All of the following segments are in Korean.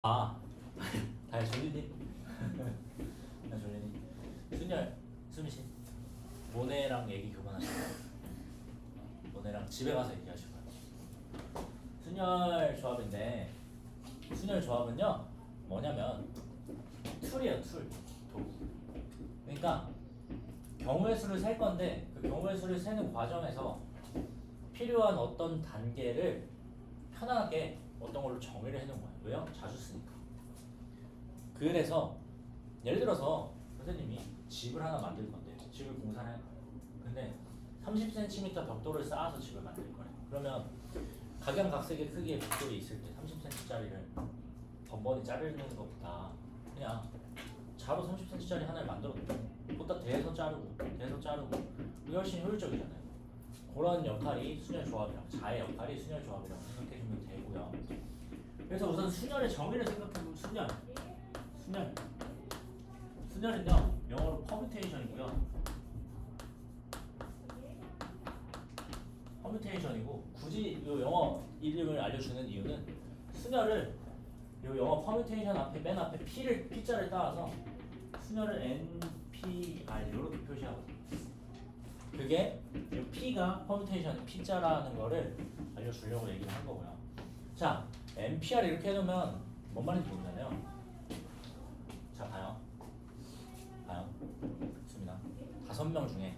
아, 다야 졸리니? 나 졸리니? 순열, 수미씨, 모네랑 얘기 그만하시고 모네랑 집에 가서 얘기하실 거예요. 순열 조합인데 순열 조합은요 뭐냐면 툴이에요, 툴, 도구. 그러니까 경우의 수를 셀 건데 그 경우의 수를 세는 과정에서 필요한 어떤 단계를 편하게 어떤 걸로 정의를 해놓은 거예요. 왜요? 자주 쓰니까. 그래서 예를 들어서 선생님이 집을 하나 만들 건데 집을 공사를 해요. 근데 30cm 벽돌을 쌓아서 집을 만들 거예요. 그러면 각양각색의 크기의 벽돌이 있을 때 30cm짜리를 번번이 자르는 것보다 그냥 자로 30cm짜리 하나를 만들어도 보다 대서 자르고 그게 훨씬 효율적이잖아요. 그런 역할이 순열 조합이라고, 자의 역할이 순열 조합이라고 생각해주면 되고요. 그래서 우선 순열의 정의를 생각해보면 순열은요 영어로 퍼뮤테이션이고요. 퍼뮤테이션이고 굳이 이 영어 이름을 알려주는 이유는 순열을 이 영어 퍼뮤테이션 앞에 맨 앞에 P자를 따라서 순열을 NPR 이렇게 표시하거든요. 그게 이 P가 퍼뮤테이션 P자라는 거를 알려주려고 얘기를 한 거고요. 자, NPR 이렇게 해놓으면 뭔 말인지 모르잖아요. 자, 봐요. 좋습니다. 5명 중에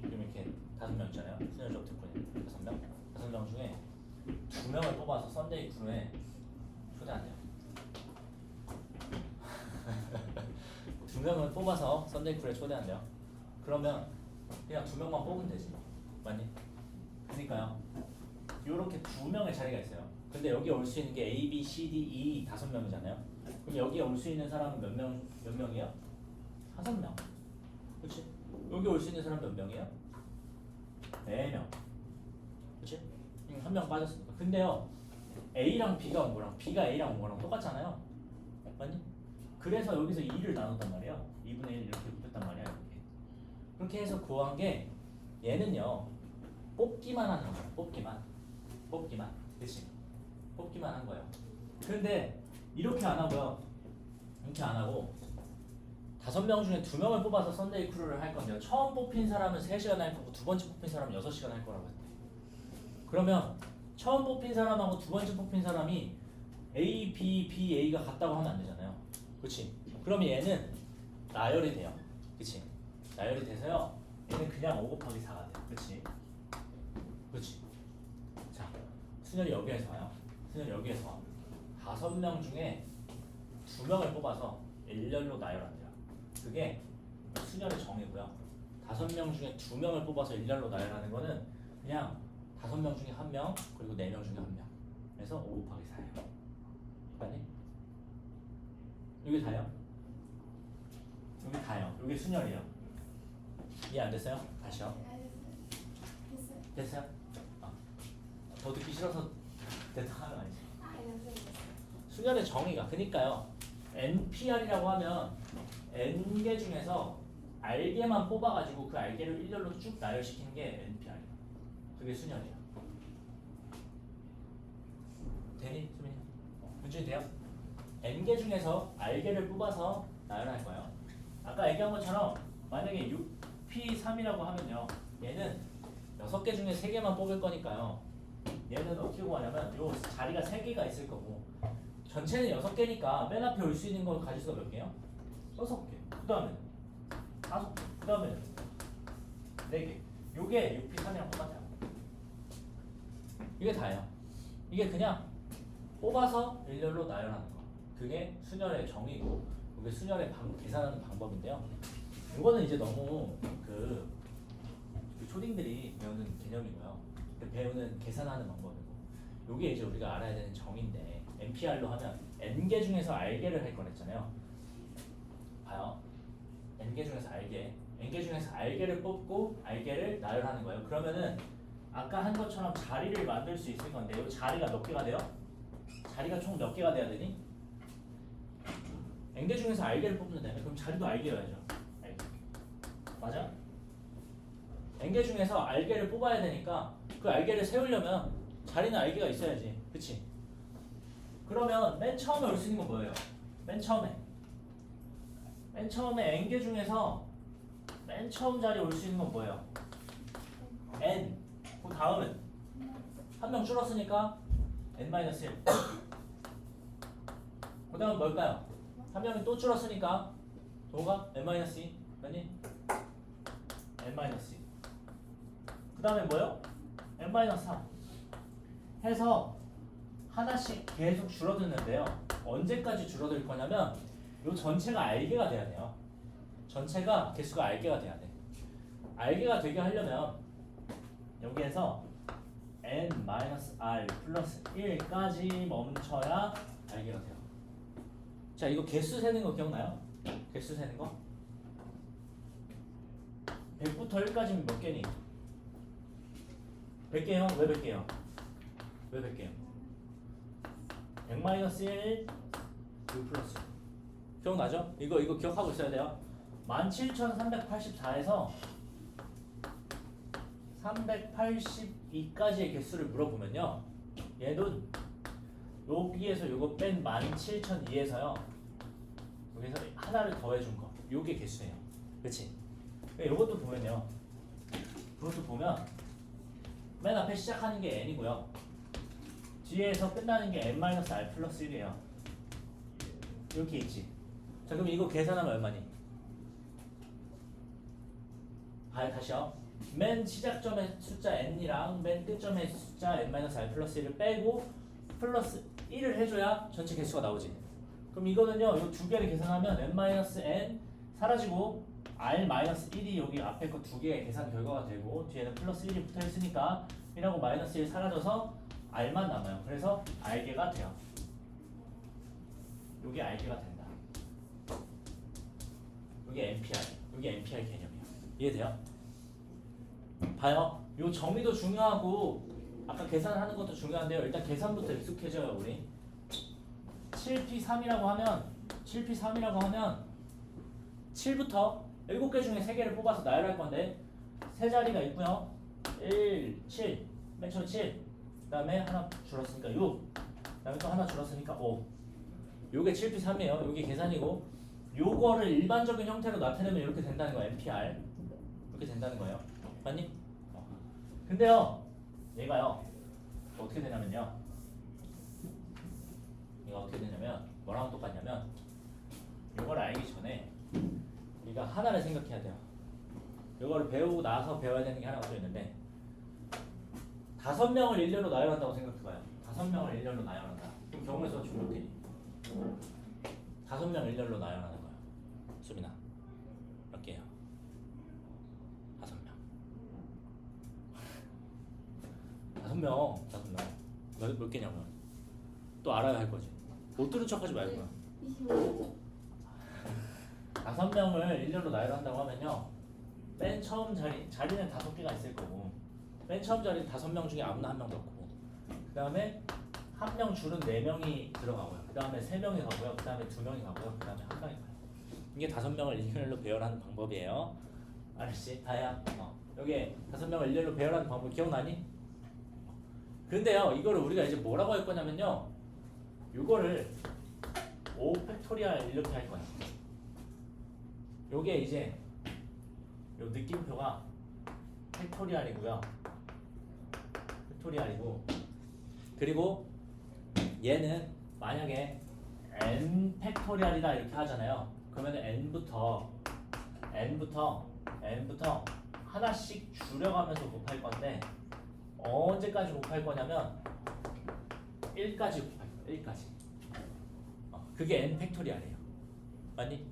지금 이렇게 5명 있잖아요. 순열 조합 특권이 5명 중에 2명을 뽑아서 썬데이 크루에 초대한대요. 2명을 뽑아서 썬데이 크루에 초대한대요. 그러면 그냥 2명만 뽑으면 되지, 맞니? 그러니까요. 요렇게 2명의 자리가 있어요. 근데 여기 올 수 있는 게 A, B, C, D, E 5명이잖아요. 그럼 여기에 올 수 있는 사람은 몇 명이에요? 5명. 그렇지? 여기 올 수 있는 사람 몇 명이에요? 4명. 그렇지? 한 명 빠졌으니까. 근데요, A랑 B가 온 거랑 B가 A랑 온 거랑 똑같잖아요. 맞니? 그래서 여기서 2를 나눴단 말이에요. 2분의 1 이렇게 붙였단 말이야. 이렇게. 그렇게 해서 구한 게 얘는요, 뽑기만 하는 거예요. 뽑기만. 그치? 뽑기만 한 거예요. 근데 이렇게 안 하고요. 이렇게 안 하고 5명 중에 2명을 뽑아서 썬데이 크루를 할 건데요. 처음 뽑힌 사람은 3시간 할 거고 두 번째 뽑힌 사람은 6시간 할 거라고 했대. 그러면 처음 뽑힌 사람하고 두 번째 뽑힌 사람이 A, B, B, A가 같다고 하면 안 되잖아요. 그치? 그럼 얘는 나열이 돼요. 그치? 나열이 돼서요. 얘는 그냥 5 곱하기 4가 돼요. 그치? 자, 순열이 여기에서 와요. 순열이 여기에서 5명 중에 2명을 뽑아서 일렬로 나열한대요. 그게 순열의 정의고요. 5명 중에 2명을 뽑아서 일렬로 나열하는 거는 그냥 5명 중에 1명 그리고 4명 중에 1명. 그래서 5 곱하기 4예요. 맞니? 여기 다요? 여기 다요. 여기 순열이에요. 이해 안 됐어요? 다시요. 됐어요? 더 듣기 싫어서 됐다 하는 거 아니지? 순열의 정의가 그니까요. NPR이라고 하면 N개 중에서 알개만 뽑아가지고 그 알개를 일렬로 쭉 나열시키는 게 NPR이에요. 그게 순열이에요. 되니? 수민이? 문준이 돼요? N개 중에서 알개를 뽑아서 나열할 거예요. 아까 얘기한 것처럼 만약에 6P3이라고 하면요. 얘는 6개 중에 3개만 뽑을 거니까요. 얘는 어떻게 구하냐면 요 자리가 3개가 있을 거고 전체는 6개니까 맨 앞에 올 수 있는 건 가지수가 몇 개요? 6개. 그 다음에는 5개. 그 다음에는 4개. 요게 6P3이랑 똑같아요. 이게 다예요. 이게 그냥 뽑아서 일렬로 나열하는 거. 그게 순열의 정의고 그게 순열의 계산하는 방법인데요. 이거는 이제 너무 그 초딩들이 배우는 개념이고요. 배우는 계산하는 방법이고 요게 이제 우리가 알아야 되는 정의인데 NPR로 하면 N개 중에서 R개를 할 거랬잖아요. 봐요. N개 중에서 R개를 뽑고 R개를 나열하는 거예요. 그러면은 아까 한 것처럼 자리를 만들 수 있을 건데 요 자리가 몇 개가 돼요? 자리가 총 몇 개가 돼야 되니? N개 중에서 R개를 뽑는다면 그럼 자리도 R개여야죠. R개. 맞아? N개 중에서 R개를 뽑아야 되니까 그 R개를 세우려면 자리는 R개가 있어야지. 그치? 그러면 맨 처음에 올 수 있는 건 뭐예요? 맨 처음에 n개 중에서 맨 처음 자리에 올 수 있는 건 뭐예요? n. 그 다음은 한 명 줄었으니까 n-1. 그 다음은 뭘까요? 한 명이 또 줄었으니까 도가 n-2 맞니? n-2. 그 다음에 뭐요? n-3 해서 하나씩 계속 줄어드는데요. 언제까지 줄어들 거냐면 이 전체가 알개가 돼야 돼요. 전체가 개수가 알개가 돼야 돼. 알개가 되게 하려면 여기에서 n-r 플러스 1까지 멈춰야 알개가 돼요. 자, 이거 개수 세는 거 기억나요? 개수 세는 거? 100부터 1까지면 몇 개니? 100개요? 왜 100개요? 왜 100개요? 100-1 2 플러스 기억나죠? 이거 기억하고 있어야 돼요. 17,384에서 382까지의 개수를 물어보면요, 얘는 여기에서 요거 뺀 17,002에서요 여기서 하나를 더해준 거, 요게 개수예요. 그치? 요것도 보면요, 그것도 보면 맨 앞에 시작하는 게 n이고요, 뒤에서 끝나는 게 n-r 플러스 1이에요. 이렇게 있지. 자, 그럼 이거 계산하면 얼마니? 다시요. 맨 시작점의 숫자 n이랑 맨 끝점의 숫자 n-r 플러스 1을 빼고 플러스 1을 해줘야 전체 개수가 나오지. 그럼 이거는요, 이 두 개를 계산하면 n-n 사라지고 r-1이 여기 앞에 거 두 개의 계산 결과가 되고 뒤에는 플러스 1이 붙어 있으니까 1하고 마이너스 1 사라져서 r만 남아요. 그래서 r개가 돼요. 요게 r개가 된다. 요게 NPR 개념이에요. 이해돼요? 봐요. 요 정의도 중요하고 아까 계산하는 것도 중요한데요. 일단 계산부터 익숙해져요, 우리. 7P3이라고 하면 7부터 7개 중에 3개를 뽑아서 나열할 건데 세 자리가 있고요. 1, 7, 맨 처음 7, 그 다음에 하나 줄었으니까 6, 그 다음에 또 하나 줄었으니까 5. 요게 7P3이에요. 요게 계산이고, 요거를 일반적인 형태로 나타내면 이렇게 된다는 거예요. NPR. 이렇게 된다는 거예요. 맞니? 근데요, 얘가요, 어떻게 되냐면요. 얘가 어떻게 되냐면, 뭐랑 똑같냐면, 요걸 알기 전에 우리가 하나를 생각해야 돼요. 요거를 배우고 나서 배워야 되는 게 하나가 또 있는데, 5명을 일렬로 나열한다고 생각해봐요. 5명을 일렬로 나열한다. 그럼 경우에서 좀 어떻게? 5명 일렬로 나열하는 거예요. 수빈아, 몇 개예요? 5명. 5명. 몇 개냐고요? 또 알아야 할 거지. 못 들은 척하지 말고요. 5명을 일렬로 나열한다고 하면요, 맨 처음 자리는 5개가 있을 거고, 맨 처음 자리는 5명 중에 아무나 한 명 넣고, 그 다음에 한 명 줄은 4명이 들어가고요. 그 다음에 3명이 가고요. 그 다음에 2명이 가고요. 그 다음에 한 명이 가요. 이게 5명을 일렬로 배열하는 방법이에요. 알았지? 다야. 여기 5명을 일렬로 배열하는 방법 기억나니? 근데요, 이거를 우리가 이제 뭐라고 할 거냐면요, 이거를 5팩토리얼 이렇게 할 거야. 요게 이제 요 느낌표가 팩토리얼이고요. 팩토리얼이고, 그리고 얘는 만약에 n 팩토리얼이다 이렇게 하잖아요. 그러면 n부터 하나씩 줄여가면서 곱할 건데, 언제까지 곱할 거냐면 1까지 곱할 거예요. 1까지. 그게 n 팩토리얼이에요. 맞니?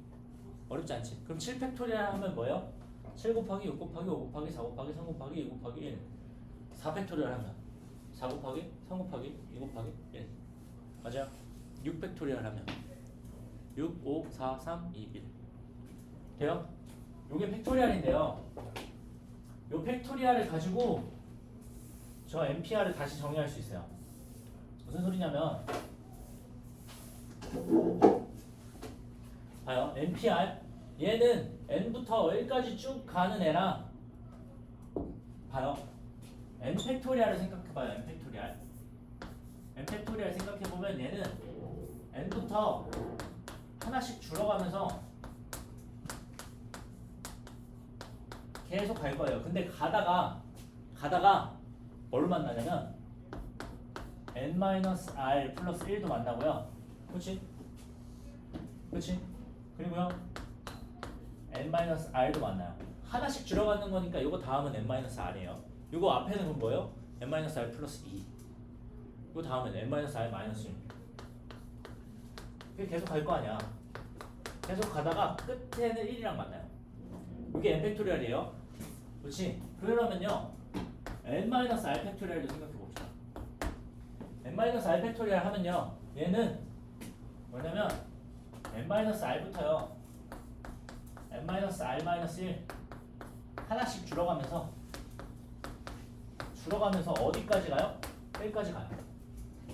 어렵지 않지? 그럼 7 팩토리얼 하면 뭐예요? 7 곱하기 6 곱하기 5 곱하기 4 곱하기 3 곱하기 2 곱하기 1. 4 팩토리얼 하면 4 곱하기 3 곱하기 2 곱하기 1. 맞아요? 6 팩토리얼 하면 6, 5, 4, 3, 2, 1. 돼요? 요게 팩토리얼인데요, 요 팩토리얼을 가지고 저 NPR을 다시 정의할 수 있어요. 무슨 소리냐면, 봐요. NPR 얘는 n부터 1까지 쭉 가는 애랑, 봐요, n 팩토리얼을 생각해봐요. n 팩토리얼 생각해보면 얘는 n부터 하나씩 줄어가면서 계속 갈 거예요. 근데 가다가 뭘 만나냐면 n-r 플러스 1도 만나고요. 그렇지? 그리고요 n-r도 만나요. 하나씩 줄어가는 거니까 이거 다음은 n-r이에요. 이거 앞에는 그럼 뭐예요? n-r 플러스 2. 이거 다음은 n-r 마이너스 1. 이게 계속 갈 거 아니야. 계속 가다가 끝에는 1이랑 만나요. 이게 n 팩토리얼이에요. 그렇지? 그러면요 n-r 팩토리얼도 생각해 봅시다. n-r 팩토리얼 하면요 얘는 뭐냐면 n-r부터요 n-r-1 하나씩 줄어가면서 어디까지 가요? 1까지 가요.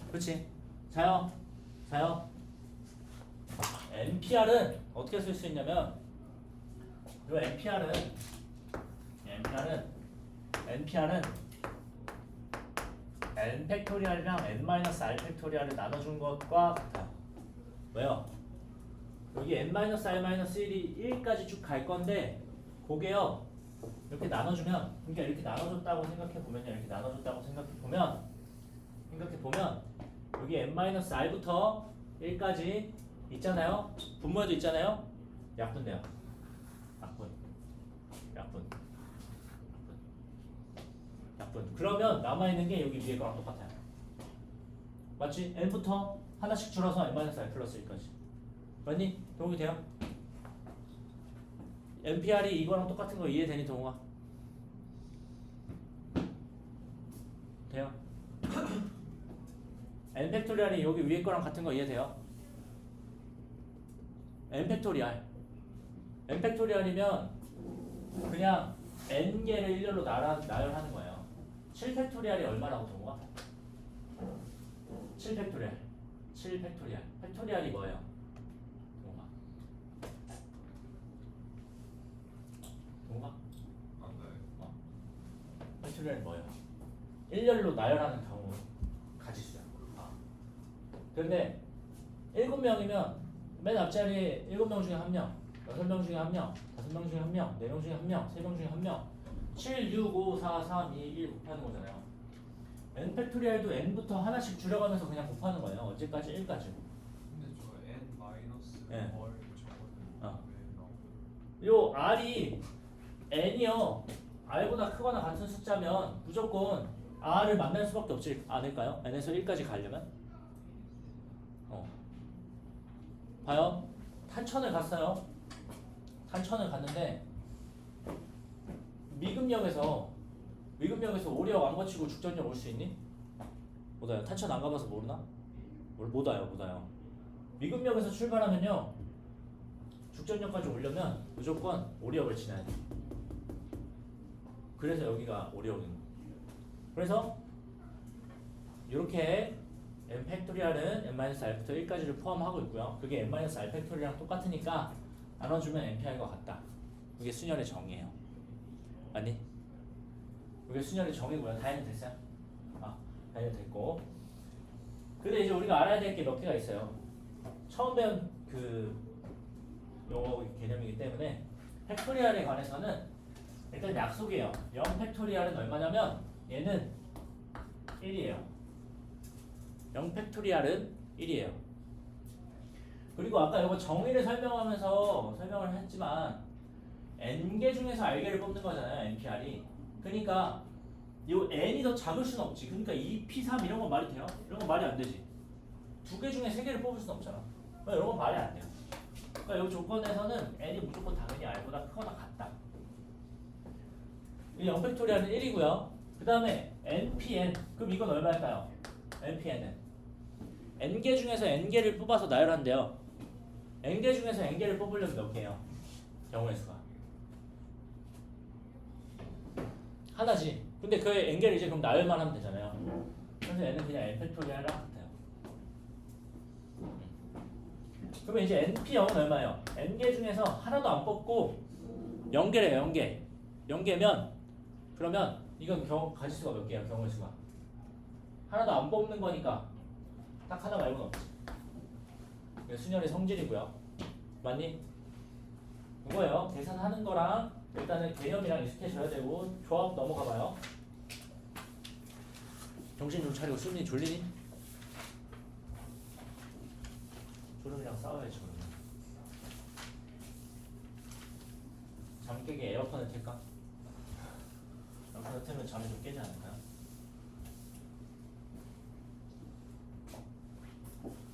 그렇지? 자요 NPR은 어떻게 쓸 수 있냐면 이 NPR은 n 팩토리얼이랑 n-r 팩토리얼을 나눠준 것과 같아요. 왜요? 여기 n-r-1이 1까지 쭉 갈 건데 그게요 이렇게 나눠주면 그러니까 이렇게 나눠줬다고 생각해 보면 여기 n-r부터 1까지 있잖아요. 분모에도 있잖아요. 약분돼요. 약분. 그러면 남아있는 게 여기 위에 거랑 똑같아요. 맞지? n부터 하나씩 줄어서 n-r 플러스 1까지. 맞니? 동욱이 돼요? NPR이 이거랑 똑같은 거 이해되니 동욱아? 돼요? n 팩토리얼이 여기 위에 거랑 같은 거 이해돼요? n 팩토리얼이면 그냥 n개를 일렬로 나열하는 거예요. 7 팩토리얼이 얼마라고 동욱아? 7 팩토리얼. 팩토리얼이 뭐예요? 동욱아? 팩토리얼이 뭐예요? 일렬로 나열하는 경우 가지수야. 그런데 7명이면 맨 앞자리에 7명 중에 1명, 6명 중에 1명, 5명 중에 1명, 4명 중에 1명, 3명 중에 1명 7, 6, 5, 4, 3, 2, 1 곱하는 거잖아요. n 팩토리얼도 n부터 하나씩 줄여가면서 그냥 곱하는 거예요. 언제까지? 1까지. 근데 저 n 마이너스 예. r 저거는 왜 요 r이 n이요 r보다 크거나 같은 숫자면 무조건 r을 만날 수밖에 없지 않을까요? n에서 1까지 가려면 봐요. 탄천을 갔어요. 탄천을 갔는데 미금역에서 오리역 안 거치고 죽전역 올 수 있니? 못 와요. 탄천 안 가봐서 모르나? 못 와요. 미금역에서 출발하면요 죽전역까지 오려면 무조건 오리역을 지나야 돼. 그래서 여기가 오리역인 거예요. 그래서 이렇게 n 팩토리얼은 n-r부터 1까지를 포함하고 있고요. 그게 n-r 팩토리얼이랑 똑같으니까 나눠주면 npr과 같다. 이게 순열의 정의예요. 맞니? 이게 순열의 정의고요. 다 해결됐어요? 다 해결됐고. 근데 이제 우리가 알아야 될 게 몇 개가 있어요. 처음 배운 그 용어 개념이기 때문에 팩토리얼에 관해서는 일단 약속이에요. 0 팩토리얼은 얼마냐면 얘는 1이에요. 0 팩토리얼은 1이에요. 그리고 아까 이거 정의를 설명을 했지만 n개 중에서 r개를 뽑는 거잖아요. npr이. 그러니까 이 n이 더 작을 수는 없지. 그러니까 2, p3 이런 건 말이 돼요? 이런 건 말이 안 되지. 2개 중에 3개를 뽑을 수는 없잖아. 그러니까 이런 건 말이 안 돼요. 그러니까 이 조건에서는 n이 무조건 당연히 r보다 크거나 같다. 이 0 팩토리얼은 1이고요. 그 다음에 npn. 그럼 이건 얼마일까요? npn은 n개 중에서 n개를 뽑아서 나열한대요. n개 중에서 n개를 뽑으려면 몇 개예요? 경우의 수가 하나지. 근데 그 n개를 이제 그럼 나열만 하면 되잖아요. 그래서 얘는 그냥 n 팩토리얼이랑 같아요. 그러면 이제 np0은 얼마예요? n개 중에서 하나도 안 뽑고 0개래요. 0개면 그러면 이건 가지수가 몇 개야? 경우의 수가 하나도 안 뽑는 거니까 딱 하나 말고는 없지. 이게 순열의 성질이고요. 맞니? 이거예요. 계산하는 거랑 일단은 개념이랑 익숙해져야 되고 조합 넘어가 봐요. 정신 좀 차리고 수민이 졸리니? 졸음이랑 싸워야지 그러면. 잠 깨게 에어컨을 틀까? 에어컨을 틀면 잠이 좀 깨지 않을까요?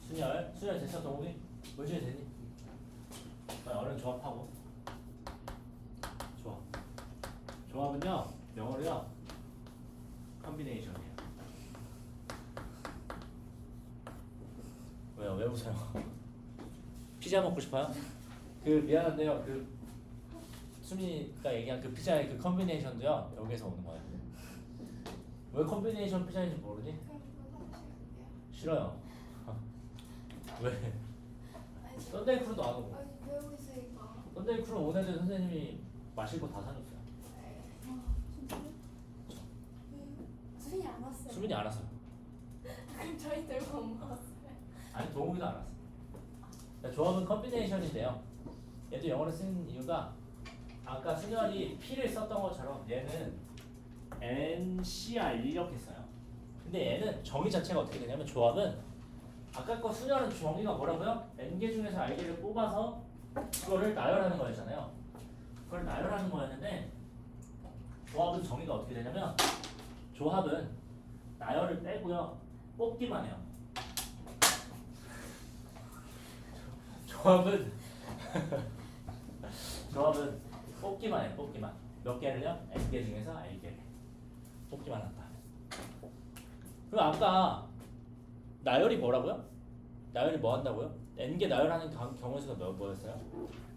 순열 됐어 동욱이? 물질 되니? 빨리 얼른 조합하고. 조합은요 영어로요 컨비네이션이에요. 왜요? 왜 웃어요? 피자 먹고 싶어요? 그 미안한데요 그 수민이가 얘기한 그 피자의 그 컨비네이션도요 여기에서 오는 거예요. 왜 컨비네이션 피자인지 모르니? 싫어요. 왜? 썬데이 크루도 안 오고. 배우고 있으니까. 썬데이 크루 오는데 선생님이 마실 거 다 사줬어요. 수민이 안 왔어요. 수민이 알았어요. 그럼 저희 들고 못 먹었어요. 아니 동욱이도 알았어. 조합은 컨비네이션인데요. 얘도 영어로 쓰는 이유가 아까 순열이 P를 썼던 것처럼 얘는 NCR 이렇게 써요. 근데 얘는 정의 자체가 어떻게 되냐면 조합은 아까 거 순열은 정의가 뭐라고요? N개 중에서 R개를 뽑아서 그거를 나열하는 거였잖아요. 그걸 나열하는 거였는데 조합은 정의가 어떻게 되냐면 조합은 나열을 빼고요. 뽑기만 해요. 조합은 뽑기만 해. 뽑기만. 몇 개를요? N개 중에서 R개를 뽑기만 한다. 그럼 아까 나열이 뭐라고요? 나열이 뭐 한다고요? N개 나열하는 경우에서 뭐였어요?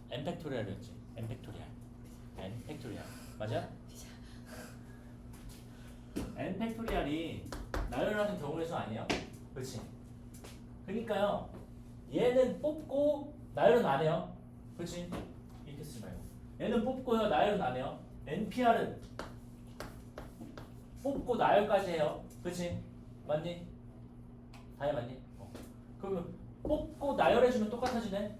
N 팩토리얼이었지. N 팩토리얼. 맞아? N 팩토리얼이 나열하는 경우에서 아니에요? 그렇지? 그러니까요. 얘는 뽑고 나열은 안 해요. 그렇지? 이렇게 쓰지 말고. 얘는 뽑고요. 나열은 안 해요. NPR은 뽑고 나열까지 해요. 그렇지? 맞니? 다혜 맞니? 그러면 뽑고 나열해주면 똑같아지네?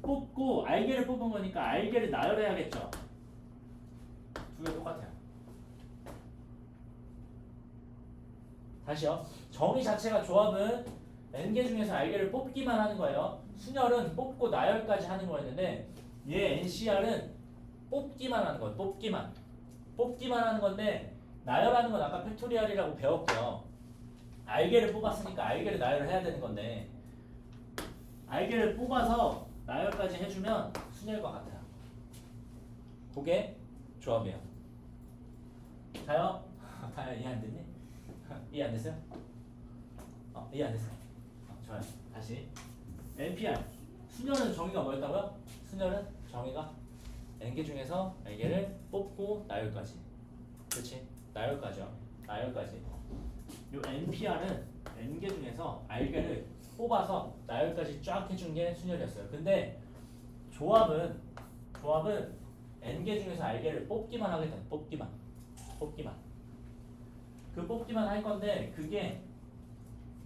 뽑고 R개를 뽑은 거니까 R개를 나열해야겠죠? 두 개 똑같아요. 다시요. 정의 자체가 조합은 N개 중에서 R개를 뽑기만 하는 거예요. 순열은 뽑고 나열까지 하는 거였는데 얘 NCR은 뽑기만 하는 거예요. 뽑기만 하는 건데 나열하는 건 아까 팩토리얼이라고 배웠고요. R개를 뽑았으니까 R개를 나열을 해야 되는 건데 R개를 뽑아서 나열까지 해주면 순열과 같아요. 그게 조합이에요. 자요? 다요 이해 안 됐니? 이해 안 됐어요? 이해 안 됐어요. 좋아요. 다시 NPR 순열은 정의가 뭐였다고요? 순열은 정의가 N개 중에서 R개를 뽑고 나열까지. 그렇지? 나열까지요. 요 NPR은 N개 중에서 R개를 뽑아서 나열까지 쫙 해준 게 순열이었어요. 근데 조합은 N개 중에서 R개를 뽑기만 하게 돼. 뽑기만. 그 뽑기만 할 건데 그게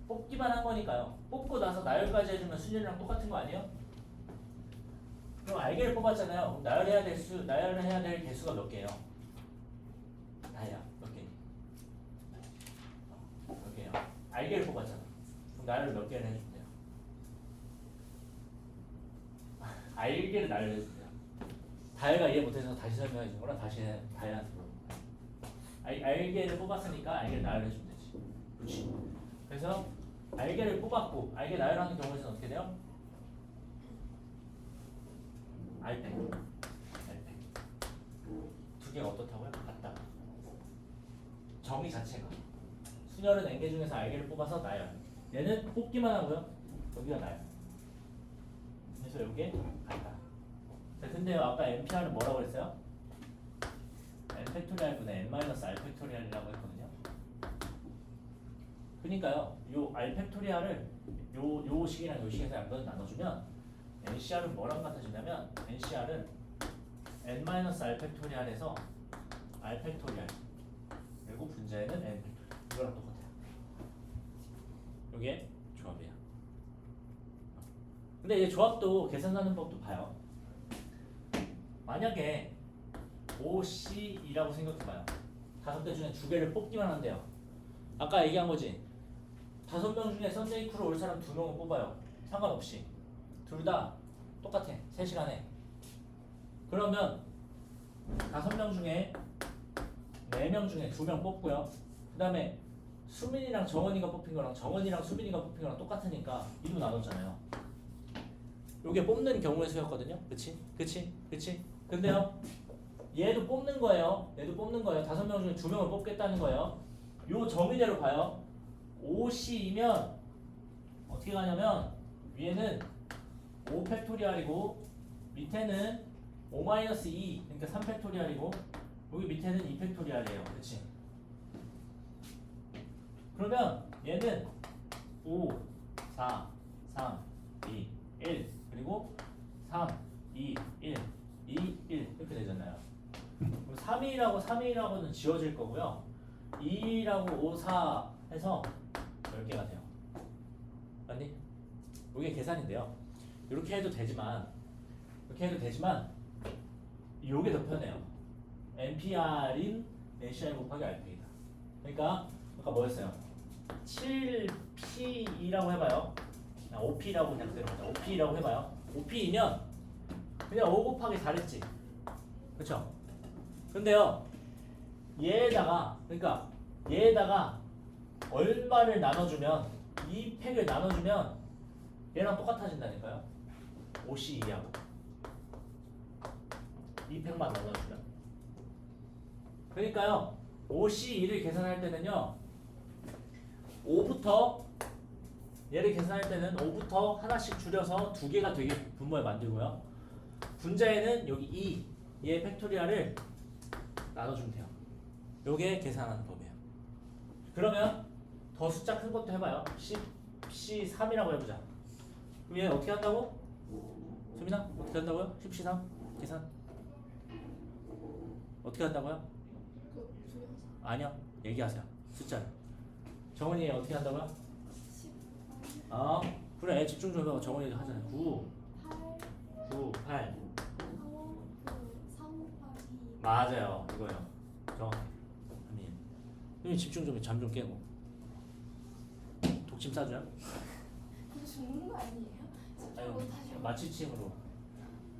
뽑기만 한 거니까요. 뽑고 나서 나열까지 해주면 순열이랑 똑같은 거 아니에요? 그럼 R개를 뽑았잖아요. 그럼 나열을 해야 될 개수가 몇 개예요? 다야 몇 개니? 몇 개요? R개를 뽑았잖아. 그럼 나열을 몇 개를 해주면 돼요? R개를 나열을 해주면 돼요. 다혜가 이해 못해서 다시 설명해 준 거라 다시 다혜한테 물어봐. R개를 뽑았으니까 R개를 나열해 주면 되지. 그렇지. 그래서 R개를 뽑았고 R개 나열하는 경우에는 어떻게 돼요? R팩. 두 개가 어떻다고요? 같다. 정의 자체가. 순열은 N개 중에서 R개를 뽑아서 나열. 얘는 뽑기만 하고요. 여기가 나열. 그래서 이게 같다. 자, 근데요 아까 NPR은 뭐라고 그랬어요? N 팩토리얼분의 N 마이너스 R 팩토리얼이라고 했거든요. 그러니까요 요 R 팩토리얼을 요 식이랑 요 식에서 양변을 나눠주면 NCR은 뭐랑 같아지냐면 NCR은 N 마이너스 R 팩토리얼에서 R 팩토리얼 그리고 분자에는 N 팩토리얼 이거랑 똑같아요. 요게 조합이에요. 근데 이제 조합도 계산하는 법도 봐요. 만약에 OC이라고 생각해봐요. 5개 중에 2개를 뽑기만 한대요. 아까 얘기한 거지. 5명 중에 썬데이 크루 올 사람 2명은 뽑아요. 상관없이. 둘 다 똑같아. 3시간에. 그러면 5명 중에 4명 중에 2명 뽑고요. 그 다음에 수민이랑 정원이가 뽑힌 거랑 정원이랑 수민이가 뽑힌 거랑 똑같으니까 2로 나눴잖아요. 요게 뽑는 경우의 수였거든요. 그치? 그치? 그치? 근데요, 얘도 뽑는 거예요. 얘도 뽑는 거예요. 5명 중에 2명을 뽑겠다는 거예요. 요 정의대로 봐요. 5C이면 어떻게 가냐면 위에는 5 팩토리얼이고 밑에는 5-2 그러니까 3 팩토리얼이고 여기 밑에는 2 팩토리얼이에요. 그치? 그러면 얘는 5, 4, 3, 2, 1 그리고 3, 2, 1, 2, 1 이렇게 되잖아요. 3이라고 3이라고는 지워질 거고요. 2라고 5, 4 해서 10개가 돼요. 맞니? 이게 계산인데요. 이렇게 해도 되지만 이게 더 편해요. NPR인 NCR 곱하기 RP이다. 그러니까 아까 뭐였어요? 7P라고 해봐요. 5P라고 그냥 그대로 하자. 5P라고 해봐요. 5P이면 그냥 5 곱하기 4랬지. 그쵸? 근데요, 얘에다가 얼마를 나눠주면, 이 팩을 나눠주면 얘랑 똑같아진다니까요. 5C2하고 이 팩만 나눠주면. 그러니까요, 5C2를 계산할 때는요, 5부터 얘를 계산할 때는 5부터 하나씩 줄여서 2개가 되게 분모에 만들고요. 분자에는 여기 2, 얘의 팩토리얼을 나눠주면 돼요. 요게 계산하는 법이에요. 그러면 더 숫자 큰 것도 해봐요. 10C3이라고 해보자. 그럼 얘 어떻게 한다고? 수민아 어떻게 한다고요? 10C3 계산 어떻게 한다고요? 아니요, 얘기하세요. 숫자를. 정원이 어떻게 한다고요? 10, 그래, 집중 좀 해봐. 정원이도 하잖아요. 9, 8, 9, 8 3 곱하기 맞아요. 이거요. 정확해. 아니, 집중 좀 해. 잠 좀 깨고. 독침 싸줘요? 그거 죽는 거 아니에요? 집중 아니, 못하시면 마취침으로.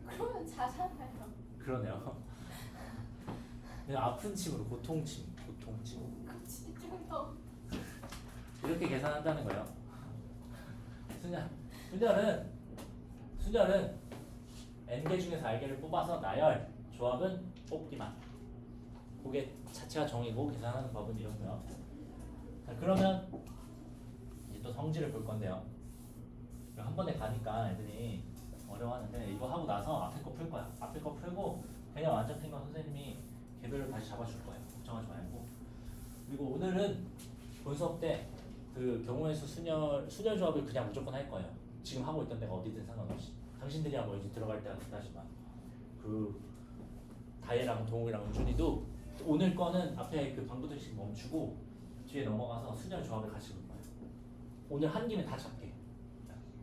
그러면 자잖아요. 그러네요. 그냥 아픈 침으로 고통침. 그럼 집중 더 이렇게 계산한다는 거예요. 순열은 n개 중에서 r개를 뽑아서 나열, 조합은 뽑기만. 그게 자체가 정의고 계산하는 법은 이렇고요. 자, 그러면 이제 또 성질을 볼 건데요. 한 번에 가니까 애들이 어려워하는데 이거 하고 나서 앞에 거 풀 거야. 앞에 거 풀고 그냥 완전 푼 거 선생님이 개별로 다시 잡아줄 거예요. 걱정하지 말고. 그리고 오늘은 본 수업 때 그 경우의 수 순열 조합을 그냥 무조건 할 거예요. 지금 하고 있던 데가 어디든 상관없이. 당신들이야 뭐 이제 들어갈 때가 됐다지만 그 다혜랑 동욱이랑 은준이도 오늘 거는 앞에 그 방부들씩 멈추고 뒤에 넘어가서 순열 조합을 같이 볼 거예요. 오늘 한 김에 다 잡게.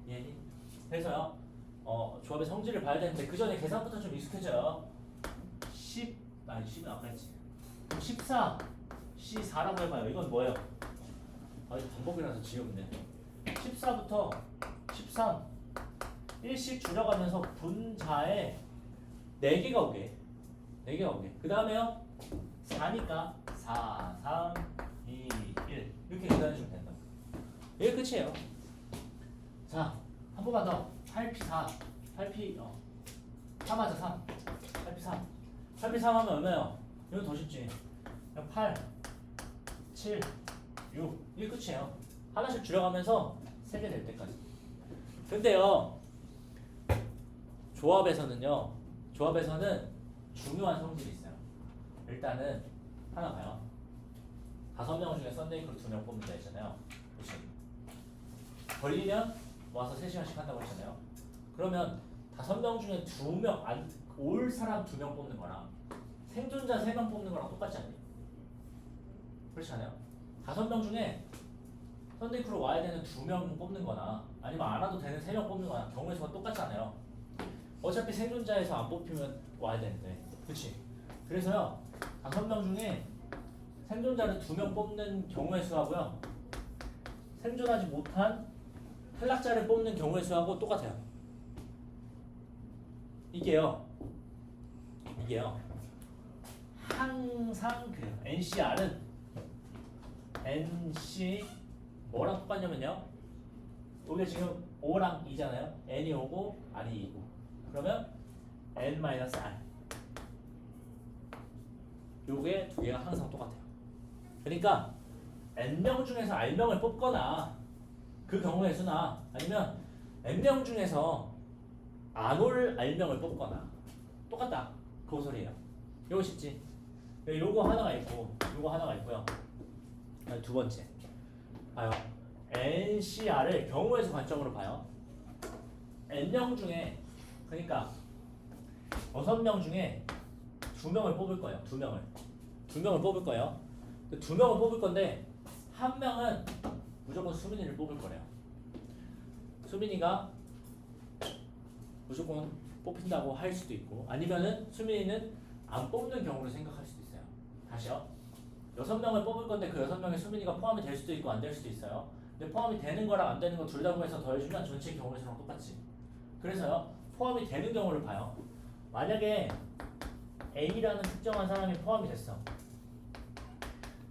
이해니? 그래서요. 조합의 성질을 봐야 되는데 그 전에 계산부터 좀 익숙해져요. 10은 아까 했지. 14, C4라고 해봐요. 이건 뭐예요? 이거 반복이라서 지우면 돼. 14부터 13, 1씩 줄여가면서 분자에 4개가 오게. 그 다음에요. 4니까 4, 3, 2, 1 이렇게 계산해주면 된다. 이게 끝이에요. 자, 한 번만 더. 8P4 3 하자. 3 8P3 하면 얼마예요? 이건 더 쉽지. 그냥 8 7 6 이게 끝이에요. 하나씩 줄여가면서 3개 될 때까지. 근데요, 조합에서는 중요한 성질이 있어요. 일단은 하나 봐요. 5명 중에 썬데이 크루 2명 뽑는다 했잖아요. 그치? 걸리면 와서 3시간씩 한다고 했잖아요. 그러면 5명 중에 2명 올 사람 2명 뽑는 거랑 생존자 3명 뽑는 거랑 똑같지 않니? 그렇지 않아요? 5명 중에 썬데이크로 와야 되는 2명 뽑는 거나 아니면 안 와도 되는 3명 뽑는 거나 경우의 수가 똑같잖아요. 어차피 생존자에서 안 뽑히면 와야 되는데. 그치? 그래서요 5명 중에 생존자를 2명 뽑는 경우의 수하고요 생존하지 못한 탈락자를 뽑는 경우의 수하고 똑같아요. 이게요 항상 그래요. NCR은 NC 뭐랑 똑같냐면요 여기 지금 5랑 2잖아요. N이 5고 R이 2고 그러면 N-R 요게 두 개가 항상 똑같아요. 그러니까 N명 중에서 R명을 뽑거나 그 경우의 수나 아니면 N명 중에서 안 올 R명을 뽑거나 똑같다 그 소리예요. 요거 쉽지? 요거 하나가 있고 요거 하나가 있고요. 두 번째 봐요. NCR을 경우의 수 관점으로 봐요. N명 중에 그러니까 6명 중에 2명을 뽑을 거예요. 2명을 뽑을 거예요. 2명을 뽑을 건데 한 명은 무조건 수민이를 뽑을 거래요. 수민이가 무조건 뽑힌다고 할 수도 있고 아니면은 수민이는 안 뽑는 경우를 생각할 수도 있어요. 다시요. 6명을 뽑을 건데 그 6명에 수민이가 포함이 될 수도 있고 안 될 수도 있어요. 근데 포함이 되는 거랑 안 되는 거 둘 다 구해서 더해주면 전체 경우의 수랑 똑같지. 그래서요 포함이 되는 경우를 봐요. 만약에 A라는 특정한 사람이 포함이 됐어.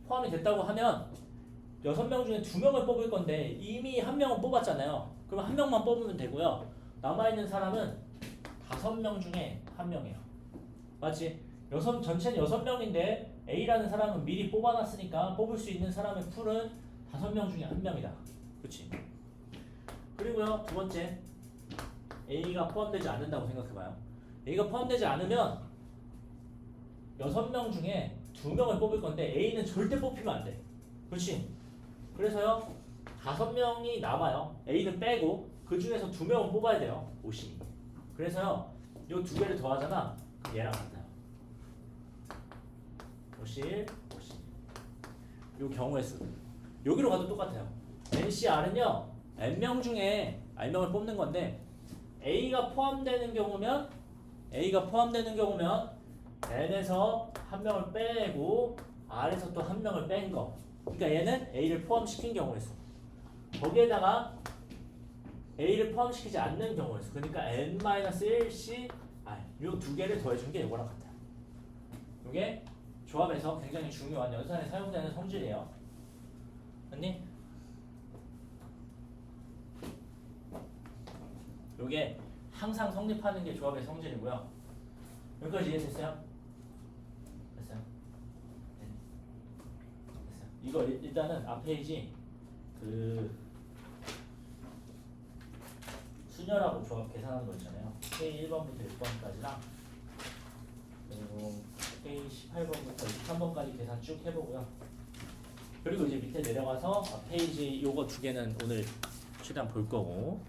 포함이 됐다고 하면 6명 중에 2명을 뽑을 건데 이미 한 명은 뽑았잖아요. 그럼 한 명만 뽑으면 되고요. 남아있는 사람은 5명 중에 한 명이에요. 맞지? 전체는 6명인데 A라는 사람은 미리 뽑아놨으니까 뽑을 수 있는 사람의 풀은 5명 중에 한 명이다. 그렇지? 그리고요 두 번째 A가 포함되지 않는다고 생각해봐요. A가 포함되지 않으면 6명 중에 2명을 뽑을 건데 A는 절대 뽑히면 안 돼. 그렇지? 그래서요 5명이 남아요. A는 빼고 그 중에서 2명은 뽑아야 돼요. 50. 그래서요 요 두 개를 더하잖아. 그럼 얘랑 같아요. 50. 요 경우의 수. 여기로 가도 똑같아요. NCR은요 N명 중에 R명을 뽑는 건데 A가 포함되는 경우면 N에서 한 명을 빼고 R에서 또 한 명을 뺀 거. 그러니까 얘는 A를 포함시킨 경우의 수. 거기에다가 A를 포함시키지 않는 경우의 수. 그러니까 N-1C R. 요 두 개를 더해준 게 이거랑 같아요. 이게 조합에서 굉장히 중요한 연산에 사용되는 성질이에요. 맞니? 요게 항상 성립하는 게 조합의 성질이고요. 여기까지 이해됐어요? 됐어요? 네. 됐어요. 이거 일단은 앞 페이지 그 순열하고 조합 계산하는 거 있잖아요. 페이지 1번부터 6번까지랑 그리고 페이지 18번부터 23번까지 계산 쭉 해보고요. 그리고 이제 밑에 내려가서 앞 페이지 요거 두 개는 오늘 최대한 볼 거고